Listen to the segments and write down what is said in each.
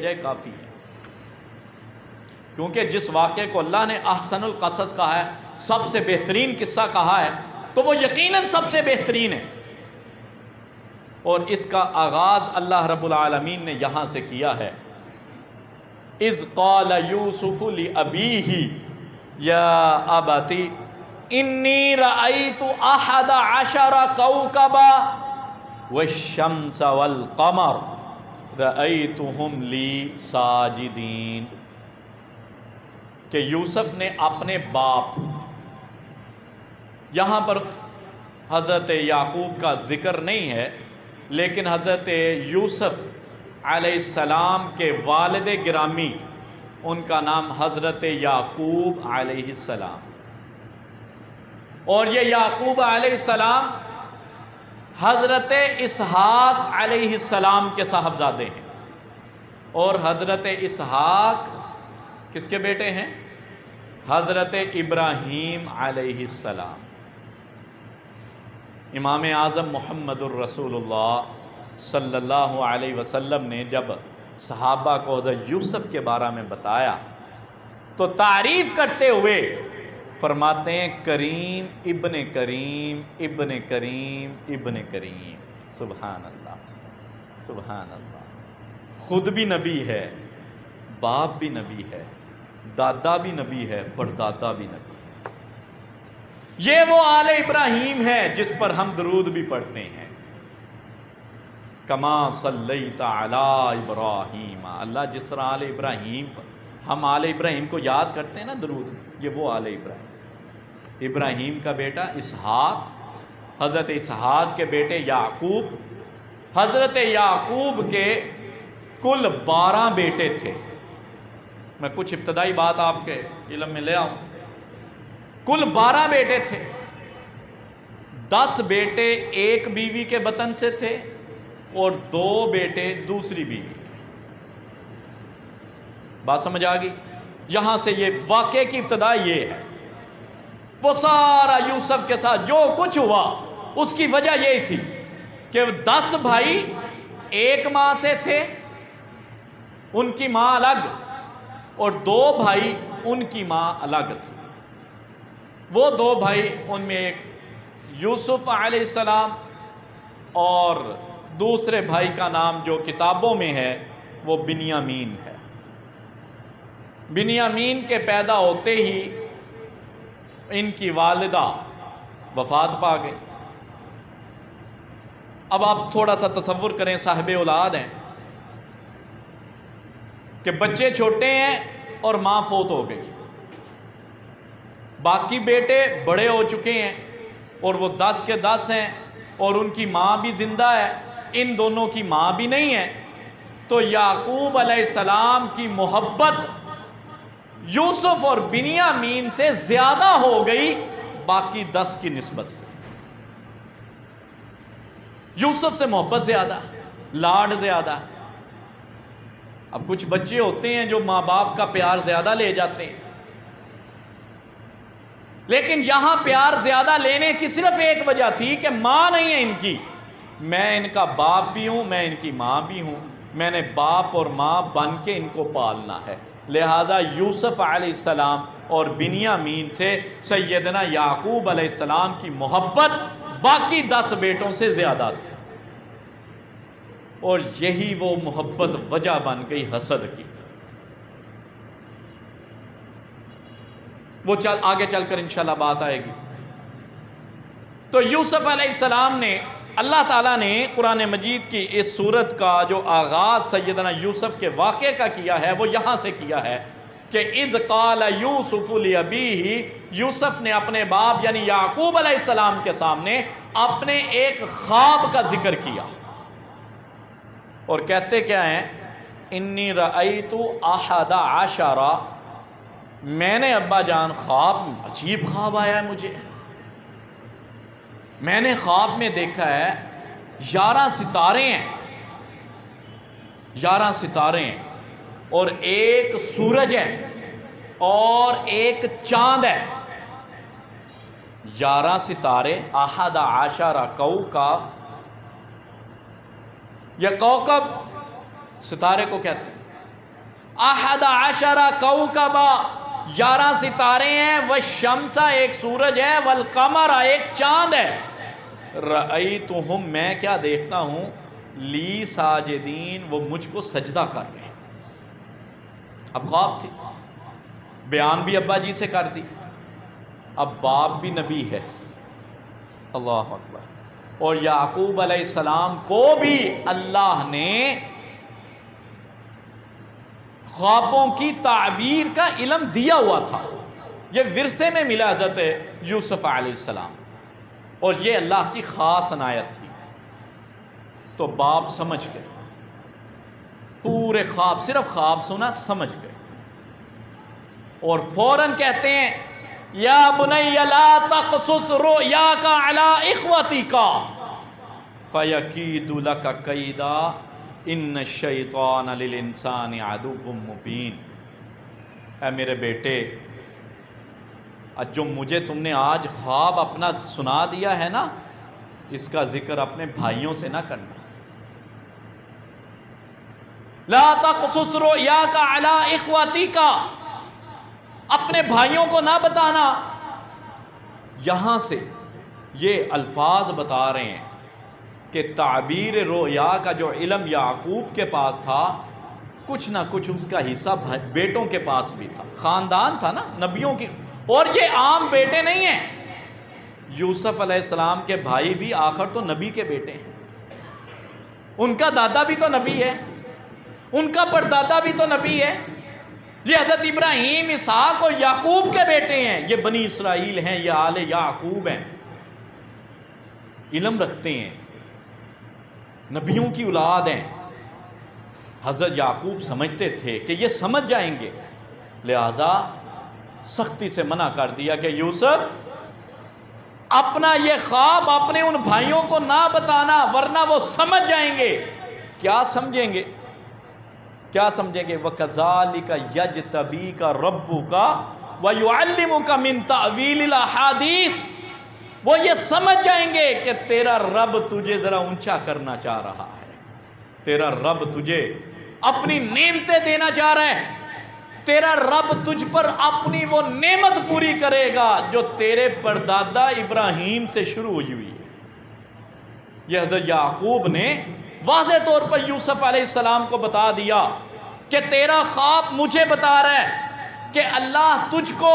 وجہ کافی ہے، کیونکہ جس واقعے کو اللہ نے احسن القصص کہا ہے، سب سے بہترین قصہ کہا ہے، تو وہ یقیناً سب سے بہترین ہے، اور اس کا آغاز اللہ رب العالمین نے یہاں سے کیا ہے۔ اذ قال یوسف لأبیہ یا ابت انی رأیت احد عشر کوکبا والشمس والقمر رأیتہم لی ساجدین، کہ یوسف نے اپنے باپ، یہاں پر حضرت یعقوب کا ذکر نہیں ہے، لیکن حضرت یوسف علیہ السلام کے والد گرامی، ان کا نام حضرت یعقوب علیہ السلام، اور یہ یعقوب علیہ السلام حضرت اسحاق علیہ السلام کے صاحبزادے ہیں، اور حضرت اسحاق کس کے بیٹے ہیں؟ حضرت ابراہیم علیہ السلام۔ امام اعظم محمد الرسول اللہ صلی اللہ علیہ وسلم نے جب صحابہ کو حضرت یوسف کے بارے میں بتایا تو تعریف کرتے ہوئے فرماتے ہیں کریم ابن کریم ابن کریم ابن کریم۔ سبحان اللہ، سبحان اللہ، خود بھی نبی ہے، باپ بھی نبی ہے، دادا بھی نبی ہے، پردادا بھی نبی ہے۔ یہ وہ آل ابراہیم ہے جس پر ہم درود بھی پڑھتے ہیں، کما صلیت علی ابراہیم، اللہ جس طرح آل ابراہیم پر ہم آل ابراہیم کو یاد کرتے ہیں نا درود، یہ وہ آل ابراہیم، ابراہیم کا بیٹا اسحاق، حضرت اسحاق کے بیٹے یعقوب، حضرت یعقوب کے کل 12 بیٹے تھے۔ میں کچھ ابتدائی بات آپ کے علم میں لے آؤں، کل 12 بیٹے تھے، 10 بیٹے ایک بیوی کے بطن سے تھے اور 2 بیٹے دوسری بیوی کے۔ بات سمجھ آ گئی؟ یہاں سے یہ واقعے کی ابتدا یہ ہے، وہ سارا یوسف کے ساتھ جو کچھ ہوا اس کی وجہ یہی تھی کہ 10 بھائی ایک ماں سے تھے، ان کی ماں الگ، اور 2 بھائی ان کی ماں الگ تھی۔ وہ 2 بھائی، ان میں ایک یوسف علیہ السلام اور دوسرے بھائی کا نام جو کتابوں میں ہے وہ بنیامین ہے۔ بنیامین کے پیدا ہوتے ہی ان کی والدہ وفات پا گئی۔ اب آپ تھوڑا سا تصور کریں، صاحب اولاد ہیں کہ بچے چھوٹے ہیں اور ماں فوت ہو گئی، باقی بیٹے بڑے ہو چکے ہیں اور وہ 10 کے 10 ہیں، اور ان کی ماں بھی زندہ ہے، ان دونوں کی ماں بھی نہیں ہے، تو یعقوب علیہ السلام کی محبت یوسف اور بنیامین سے زیادہ ہو گئی باقی 10 کی نسبت سے۔ یوسف سے محبت زیادہ، لاڈ زیادہ۔ اب کچھ بچے ہوتے ہیں جو ماں باپ کا پیار زیادہ لے جاتے ہیں، لیکن یہاں پیار زیادہ لینے کی صرف ایک وجہ تھی کہ ماں نہیں ہے ان کی، میں ان کا باپ بھی ہوں، میں ان کی ماں بھی ہوں، میں نے باپ اور ماں بن کے ان کو پالنا ہے۔ لہٰذا یوسف علیہ السلام اور بنیامین سے سیدنا یعقوب علیہ السلام کی محبت باقی 10 بیٹوں سے زیادہ تھی، اور یہی وہ محبت وجہ بن گئی حسد کی۔ وہ آگے چل کر انشاءاللہ بات آئے گی۔ تو یوسف علیہ السلام نے، اللہ تعالیٰ نے قرآن مجید کی اس سورت کا جو آغاز سیدنا یوسف کے واقعے کا کیا ہے وہ یہاں سے کیا ہے کہ اذ قال یوسف لابیہ، یوسف نے اپنے باپ یعنی یعقوب علیہ السلام کے سامنے اپنے ایک خواب کا ذکر کیا، اور کہتے کیا ہیں؟ انی رأیت احد عشر، میں نے ابا جان خواب، عجیب خواب آیا ہے مجھے، میں نے خواب میں دیکھا ہے 11 ستارے ہیں، 11 ستارے ہیں، اور ایک سورج ہے اور ایک چاند ہے۔ 11 ستارے، احد عشر کوکب، یا کوکب ستارے کو کہتے ہیں، احد عشر کوكبا 11 ستارے ہیں، والشمس ایک سورج ہے، والقمر ایک چاند ہے، رأیتہم میں کیا دیکھتا ہوں، لی ساجدین وہ مجھ کو سجدہ کر رہے ہیں۔ اب خواب تھی، بیان بھی ابا جی سے کر دی، اب باپ بھی نبی ہے، اللہ اکبر، اور یعقوب علیہ السلام کو بھی اللہ نے خوابوں کی تعبیر کا علم دیا ہوا تھا، یہ ورثے میں ملا حضرت یوسف علیہ السلام، اور یہ اللہ کی خاص عنایت تھی۔ تو باپ سمجھ گئے، پورے خواب، صرف خواب سنا سمجھ گئے، اور فوراً کہتے ہیں یا بنی لا تقصص رؤیاک علی اخوتک فیکید لک کیدا ان الشیطان للانسان عدو مبین۔ اے میرے بیٹے، جو مجھے تم نے آج خواب اپنا سنا دیا ہے نا، اس کا ذکر اپنے بھائیوں سے نہ کرنا۔ لا تقصص رؤیاک علی اخوتک، اپنے بھائیوں کو نہ بتانا۔ یہاں سے یہ الفاظ بتا رہے ہیں کہ تعبیر رؤیا کا جو علم یعقوب کے پاس تھا، کچھ نہ کچھ اس کا حصہ بیٹوں کے پاس بھی تھا، خاندان تھا نا نبیوں کی، اور یہ عام بیٹے نہیں ہیں، یوسف علیہ السلام کے بھائی بھی آخر تو نبی کے بیٹے ہیں، ان کا دادا بھی تو نبی ہے، ان کا پردادا بھی تو نبی ہے، یہ حضرت ابراہیم، اسحاق اور یعقوب کے بیٹے ہیں، یہ بنی اسرائیل ہیں، یہ آل یعقوب ہیں، علم رکھتے ہیں، نبیوں کی اولاد ہیں۔ حضرت یعقوب سمجھتے تھے کہ یہ سمجھ جائیں گے، لہذا سختی سے منع کر دیا کہ یوسف اپنا یہ خواب اپنے ان بھائیوں کو نہ بتانا، ورنہ وہ سمجھ جائیں گے۔ کیا سمجھیں گے؟ کیا سمجھیں گے؟ وَكَذَلِكَ يَجْتَبِيكَ رَبُّكَ وَيُعَلِّمُكَ مِن تَأْوِيلِ الْأَحَادِيثِ، وہ یہ سمجھ جائیں گے کہ تیرا رب تجھے ذرا اونچا کرنا چاہ رہا ہے، تیرا رب تجھے اپنی نعمتیں دینا چاہ رہا ہے، تیرا رب تجھ پر اپنی وہ نعمت پوری کرے گا جو تیرے پردادا ابراہیم سے شروع ہوئی ہے۔ یہ حضرت یعقوب نے واضح طور پر یوسف علیہ السلام کو بتا دیا کہ تیرا خواب مجھے بتا رہا ہے کہ اللہ تجھ کو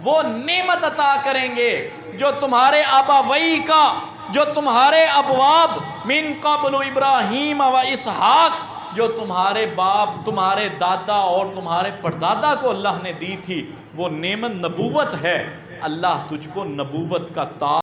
وہ نعمت عطا کریں گے جو تمہارے ابوئی کا، جو تمہارے ابواب من قبل ابراہیم و اسحاق، جو تمہارے باپ، تمہارے دادا اور تمہارے پردادا کو اللہ نے دی تھی، وہ نعمت نبوت ہے۔ اللہ تجھ کو نبوت کا تاج